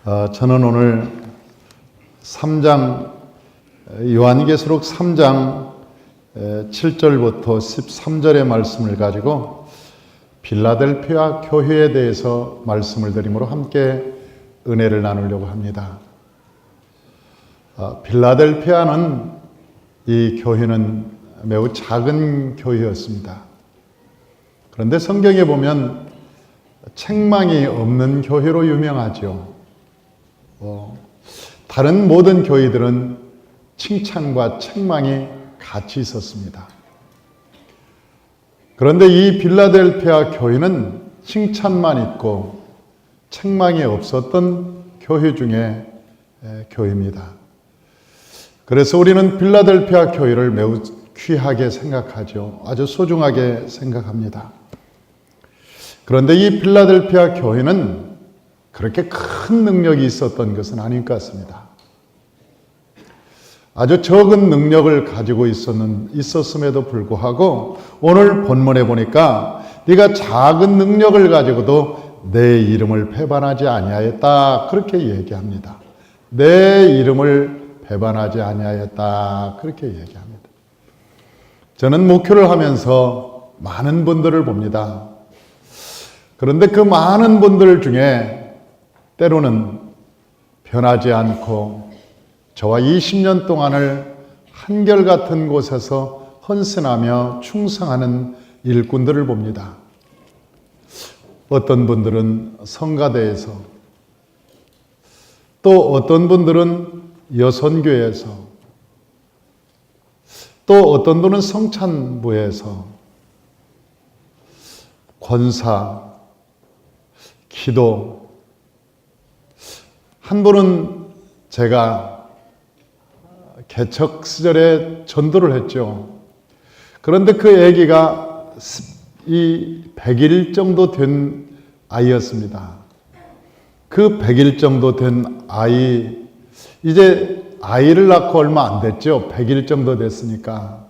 저는 오늘 요한계시록 3장 7절부터 13절의 말씀을 가지고 빌라델피아 교회에 대해서 말씀을 드림으로 함께 은혜를 나누려고 합니다. 빌라델피아는 이 교회는 매우 작은 교회였습니다. 그런데 성경에 보면 책망이 없는 교회로 유명하죠. 다른 모든 교회들은 칭찬과 책망이 같이 있었습니다. 그런데 이 빌라델피아 교회는 칭찬만 있고 책망이 없었던 교회 중에 교회입니다. 그래서 우리는 빌라델피아 교회를 매우 귀하게 생각하죠. 아주 소중하게 생각합니다. 그런데 이 빌라델피아 교회는 그렇게 큰 능력이 있었던 것은 아닌 것 같습니다. 아주 적은 능력을 가지고 있었음에도 불구하고 오늘 본문에 보니까 네가 작은 능력을 가지고도 내 이름을 배반하지 아니하였다 그렇게 얘기합니다. 내 이름을 배반하지 아니하였다 그렇게 얘기합니다. 저는 목회를 하면서 많은 분들을 봅니다. 그런데 그 많은 분들 중에 때로는 변하지 않고 저와 20년 동안을 한결같은 곳에서 헌신하며 충성하는 일꾼들을 봅니다. 어떤 분들은 성가대에서, 또 어떤 분들은 여선교회에서, 또 어떤 분은 성찬부에서 권사, 기도, 한 분은 제가 개척 시절에 전도를 했죠. 그런데 그 아기가 100일 정도 된 아이였습니다. 그 100일 정도 된 아이, 이제 아이를 낳고 얼마 안 됐죠. 100일 정도 됐으니까.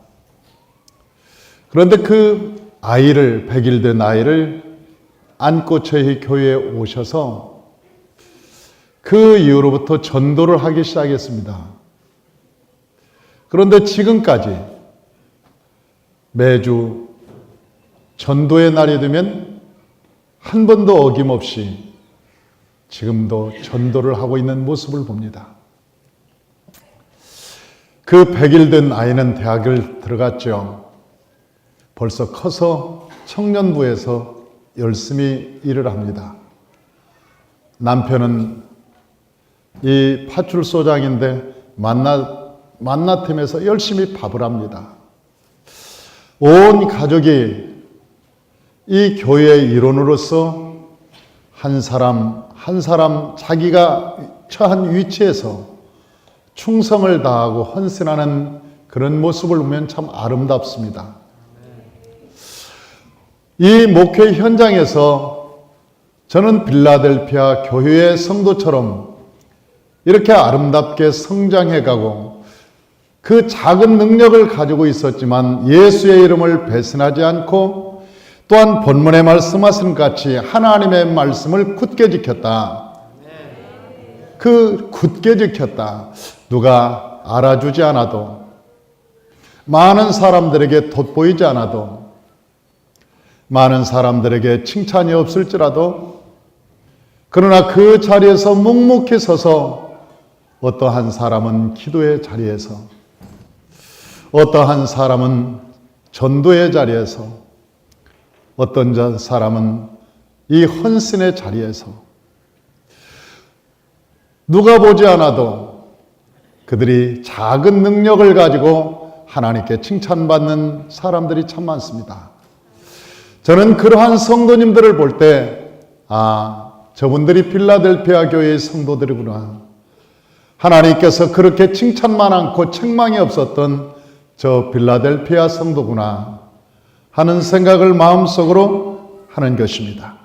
그런데 그 아이를, 100일 된 아이를 안고 저희 교회에 오셔서 그 이후로부터 전도를 하기 시작했습니다. 그런데 지금까지 매주 전도의 날이 되면 한 번도 어김없이 지금도 전도를 하고 있는 모습을 봅니다. 그 100일 된 아이는 대학을 들어갔죠. 벌써 커서 청년부에서 열심히 일을 합니다. 남편은 이 파출소장인데 만나팀에서 열심히 밥을 합니다. 온 가족이 이 교회의 일원으로서 한 사람 자기가 처한 위치에서 충성을 다하고 헌신하는 그런 모습을 보면 참 아름답습니다. 이 목회 현장에서 저는 빌라델피아 교회의 성도처럼 이렇게 아름답게 성장해가고 그 작은 능력을 가지고 있었지만 예수의 이름을 배신하지 않고 또한 본문에 말씀하신 같이 하나님의 말씀을 굳게 지켰다. 그 굳게 지켰다. 누가 알아주지 않아도, 많은 사람들에게 돋보이지 않아도, 많은 사람들에게 칭찬이 없을지라도, 그러나 그 자리에서 묵묵히 서서 어떠한 사람은 기도의 자리에서, 어떠한 사람은 전도의 자리에서, 어떤 사람은 이 헌신의 자리에서 누가 보지 않아도 그들이 작은 능력을 가지고 하나님께 칭찬받는 사람들이 참 많습니다. 저는 그러한 성도님들을 볼 때 저분들이 빌라델피아 교회의 성도들이구나. 하나님께서 그렇게 칭찬만 않고 책망이 없었던 저 빌라델피아 성도구나 하는 생각을 마음속으로 하는 것입니다.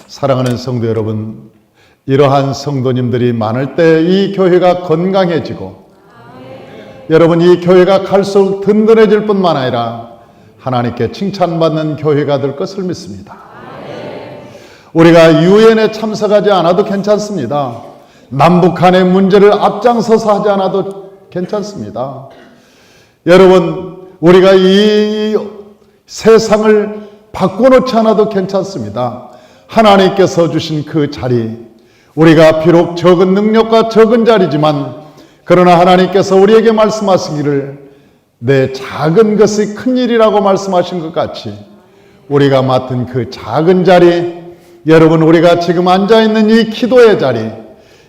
사랑하는 성도 여러분, 이러한 성도님들이 많을 때 이 교회가 건강해지고 여러분 이 교회가 갈수록 든든해질 뿐만 아니라 하나님께 칭찬받는 교회가 될 것을 믿습니다. 우리가 유엔에 참석하지 않아도 괜찮습니다. 남북한의 문제를 앞장서서 하지 않아도 괜찮습니다. 여러분, 우리가 이 세상을 바꿔놓지 않아도 괜찮습니다. 하나님께서 주신 그 자리, 우리가 비록 적은 능력과 적은 자리지만 그러나 하나님께서 우리에게 말씀하시기를 내 작은 것이 큰 일이라고 말씀하신 것 같이 우리가 맡은 그 작은 자리, 여러분 우리가 지금 앉아있는 이 기도의 자리,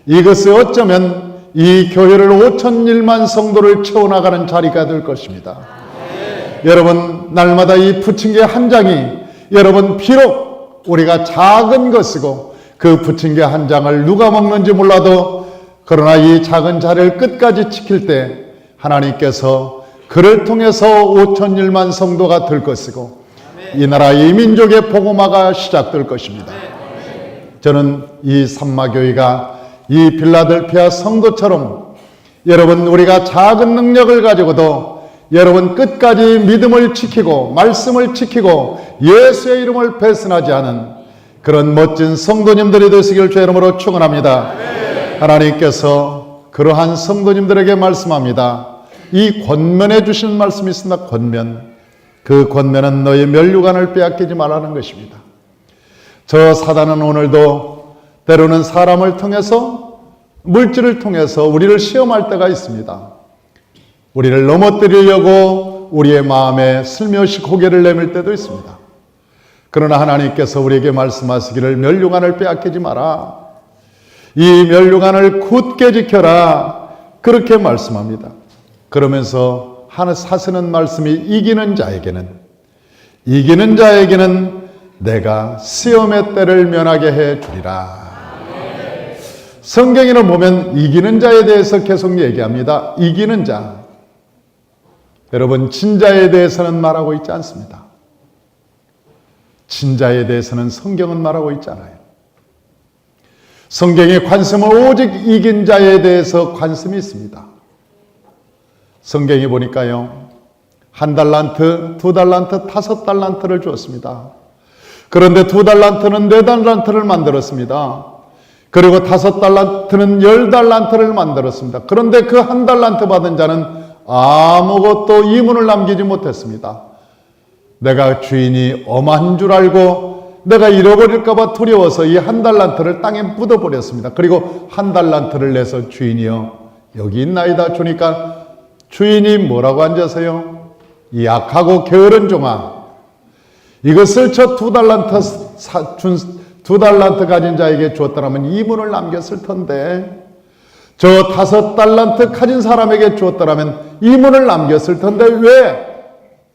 이것이 어쩌면 이 교회를 5,001만 성도를 채워나가는 자리가 될 것입니다. 여러분, 날마다 이 부침개 한 장이 여러분 비록 우리가 작은 것이고 그 부침개 한 장을 누가 먹는지 몰라도 그러나 이 작은 자리를 끝까지 지킬 때 하나님께서 그를 통해서 5,001만 성도가 될 것이고 이 나라 이 민족의 복음화가 시작될 것입니다. 저는 이 삼마교회가 이 빌라델피아 성도처럼 여러분 우리가 작은 능력을 가지고도 여러분 끝까지 믿음을 지키고 말씀을 지키고 예수의 이름을 배신하지 않은 그런 멋진 성도님들이 되시길 주의 이름으로 축원합니다. 하나님께서 그러한 성도님들에게 말씀합니다. 이 권면해 주신 말씀이 있습니다. 권면. 그 권면은 너의 면류관을 빼앗기지 말라는 것입니다. 저 사단은 오늘도 때로는 사람을 통해서 물질을 통해서 우리를 시험할 때가 있습니다. 우리를 넘어뜨리려고 우리의 마음에 슬며시 고개를 내밀 때도 있습니다. 그러나 하나님께서 우리에게 말씀하시기를 면류관을 빼앗기지 마라. 이 면류관을 굳게 지켜라. 그렇게 말씀합니다. 그러면서 하시는 말씀이 이기는 자에게는 내가 시험의 때를 면하게 해 주리라. 성경에는 보면 이기는 자에 대해서 계속 얘기합니다. 이기는 자. 여러분, 진자에 대해서는 말하고 있지 않습니다. 진자에 대해서는 성경은 말하고 있지 않아요. 성경의 관심은 오직 이긴 자에 대해서 관심이 있습니다. 성경에 보니까요, 1달란트, 2달란트, 5달란트를 주었습니다. 그런데 2달란트는 4달란트를 만들었습니다. 그리고 5달란트는 10달란트를 만들었습니다. 그런데 그 1달란트 받은 자는 아무것도 이문을 남기지 못했습니다. 내가 주인이 엄한 줄 알고 내가 잃어버릴까봐 두려워서 이 1달란트를 땅에 묻어버렸습니다. 그리고 1달란트를 내서 주인이여 여기 있나이다 주니까 주인이 뭐라고 앉아서요? 이 악하고 게으른 종아, 이것을 저 2달란트 가진 자에게 주었더라면 이문을 남겼을 텐데, 저 5달란트 가진 사람에게 주었더라면 이문을 남겼을 텐데 왜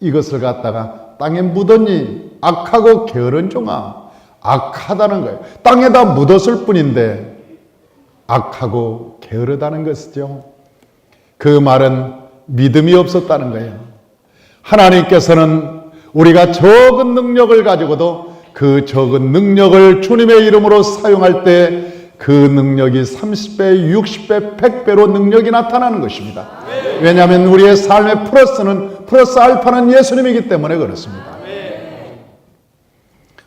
이것을 갖다가 땅에 묻었니? 악하고 게으른 종아. 악하다는 거예요. 땅에다 묻었을 뿐인데 악하고 게으르다는 것이죠. 그 말은 믿음이 없었다는 거예요. 하나님께서는 우리가 적은 능력을 가지고도 그 적은 능력을 주님의 이름으로 사용할 때 그 능력이 30배, 60배, 100배로 능력이 나타나는 것입니다. 왜냐하면 우리의 삶의 플러스 알파는 예수님이기 때문에 그렇습니다.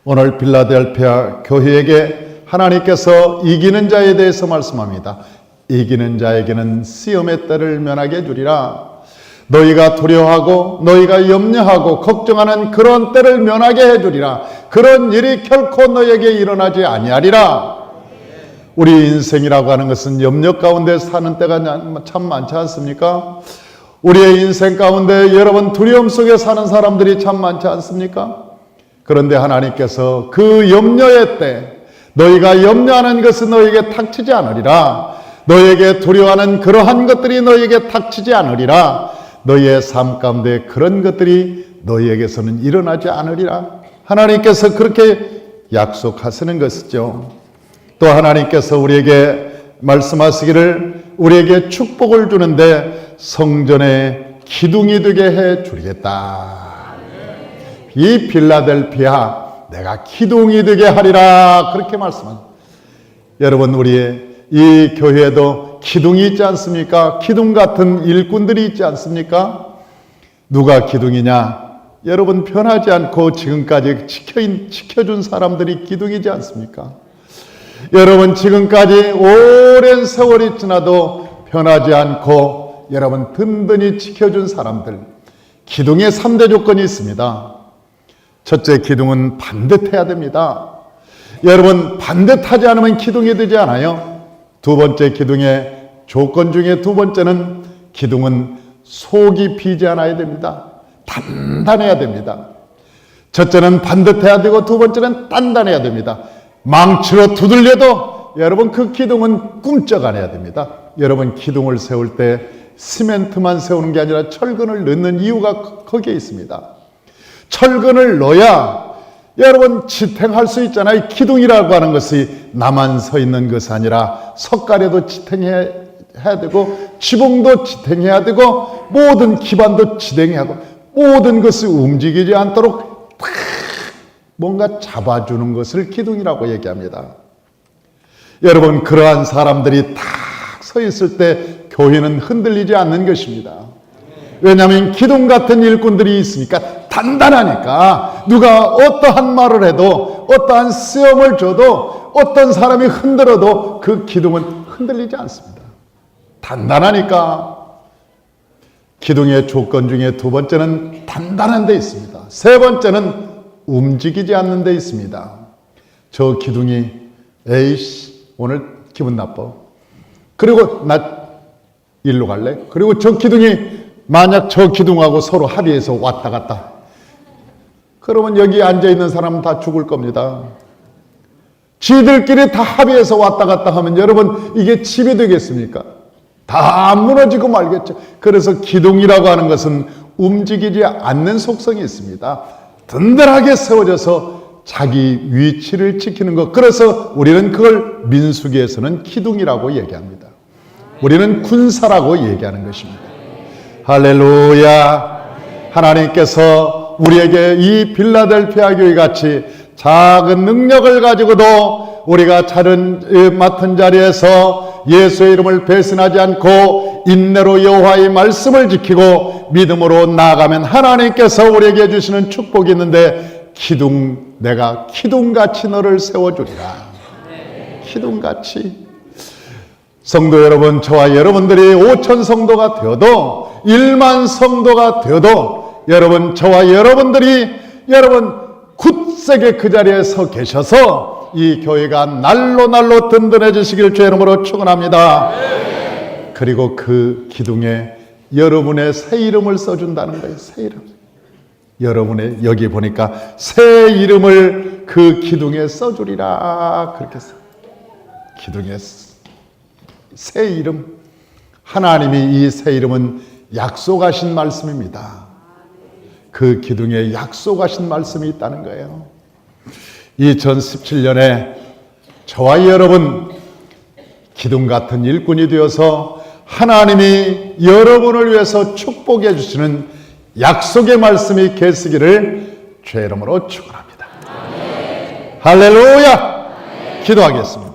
오늘 빌라델피아 교회에게 하나님께서 이기는 자에 대해서 말씀합니다. 이기는 자에게는 시험의 때를 면하게 해주리라. 너희가 두려워하고 너희가 염려하고 걱정하는 그런 때를 면하게 해주리라. 그런 일이 결코 너희에게 일어나지 아니하리라. 우리 인생이라고 하는 것은 염려 가운데 사는 때가 참 많지 않습니까? 우리의 인생 가운데 여러분 두려움 속에 사는 사람들이 참 많지 않습니까? 그런데 하나님께서 그 염려의 때, 너희가 염려하는 것은 너희에게 닥치지 않으리라. 너희에게 두려워하는 그러한 것들이 너희에게 닥치지 않으리라. 너희의 삶 가운데 그런 것들이 너희에게서는 일어나지 않으리라. 하나님께서 그렇게 약속하시는 것이죠. 또 하나님께서 우리에게 말씀하시기를 우리에게 축복을 주는데 성전에 기둥이 되게 해 주리겠다. 이 빌라델피아 내가 기둥이 되게 하리라. 그렇게 말씀합니다. 여러분, 우리의 이 교회에도 기둥이 있지 않습니까? 기둥 같은 일꾼들이 있지 않습니까? 누가 기둥이냐? 여러분 변하지 않고 지금까지 지켜준 사람들이 기둥이지 않습니까? 여러분 지금까지 오랜 세월이 지나도 변하지 않고 여러분 든든히 지켜준 사람들, 기둥의 3대 조건이 있습니다. 첫째, 기둥은 반듯해야 됩니다. 여러분 반듯하지 않으면 기둥이 되지 않아요. 두 번째, 기둥의 조건 중에 두 번째는 기둥은 속이 비지 않아야 됩니다. 단단해야 됩니다. 첫째는 반듯해야 되고 두 번째는 단단해야 됩니다. 망치로 두들려도 여러분 그 기둥은 꿈쩍 안 해야 됩니다. 여러분 기둥을 세울 때 시멘트만 세우는 게 아니라 철근을 넣는 이유가 거기에 있습니다. 철근을 넣어야 여러분 지탱할 수 있잖아요. 기둥이라고 하는 것이 나만 서 있는 것이 아니라 석가래도 지탱해야 되고 지붕도 지탱해야 되고 모든 기반도 지탱해야 하고 모든 것이 움직이지 않도록 뭔가 잡아주는 것을 기둥이라고 얘기합니다. 여러분 그러한 사람들이 딱 서 있을 때 교회는 흔들리지 않는 것입니다. 왜냐하면 기둥 같은 일꾼들이 있으니까 단단하니까 누가 어떠한 말을 해도 어떠한 시험을 줘도 어떤 사람이 흔들어도 그 기둥은 흔들리지 않습니다. 단단하니까. 기둥의 조건 중에 두 번째는 단단한 데 있습니다. 세 번째는 움직이지 않는 데 있습니다. 저 기둥이 에이씨 오늘 기분 나빠. 그리고 나 일로 갈래? 그리고 저 기둥이 만약 저 기둥하고 서로 합의해서 왔다 갔다. 그러면 여기 앉아있는 사람은 다 죽을 겁니다. 지들끼리 다 합의해서 왔다 갔다 하면 여러분 이게 집이 되겠습니까? 다 무너지고 말겠죠. 그래서 기둥이라고 하는 것은 움직이지 않는 속성이 있습니다. 든든하게 세워져서 자기 위치를 지키는 것. 그래서 우리는 그걸 민수기에서는 기둥이라고 얘기합니다. 우리는 군사라고 얘기하는 것입니다. 할렐루야. 하나님께서 우리에게 이 빌라델피아 교회 같이 작은 능력을 가지고도 우리가 맡은 자리에서 예수의 이름을 배신하지 않고 인내로 여호와의 말씀을 지키고 믿음으로 나아가면 하나님께서 우리에게 주시는 축복이 있는데 내가 기둥같이 너를 세워주리라. 기둥같이. 성도 여러분, 저와 여러분들이 5천 성도가 되어도 1만 성도가 되어도 여러분 저와 여러분들이 굳세게 그 자리에 서 계셔서 이 교회가 날로 든든해지시길 주의 이름으로 축원합니다. 그리고 그 기둥에 여러분의 새 이름을 써준다는 거예요. 새 이름. 여러분의 여기 보니까 새 이름을 그 기둥에 써주리라 그렇게 써. 기둥에 새 이름. 하나님이 이 새 이름은 약속하신 말씀입니다. 그 기둥에 약속하신 말씀이 있다는 거예요. 2017년에 저와 여러분 기둥 같은 일꾼이 되어서 하나님이 여러분을 위해서 축복해 주시는 약속의 말씀이 계시기를 주의 이름으로 축원합니다. 할렐루야. 기도하겠습니다.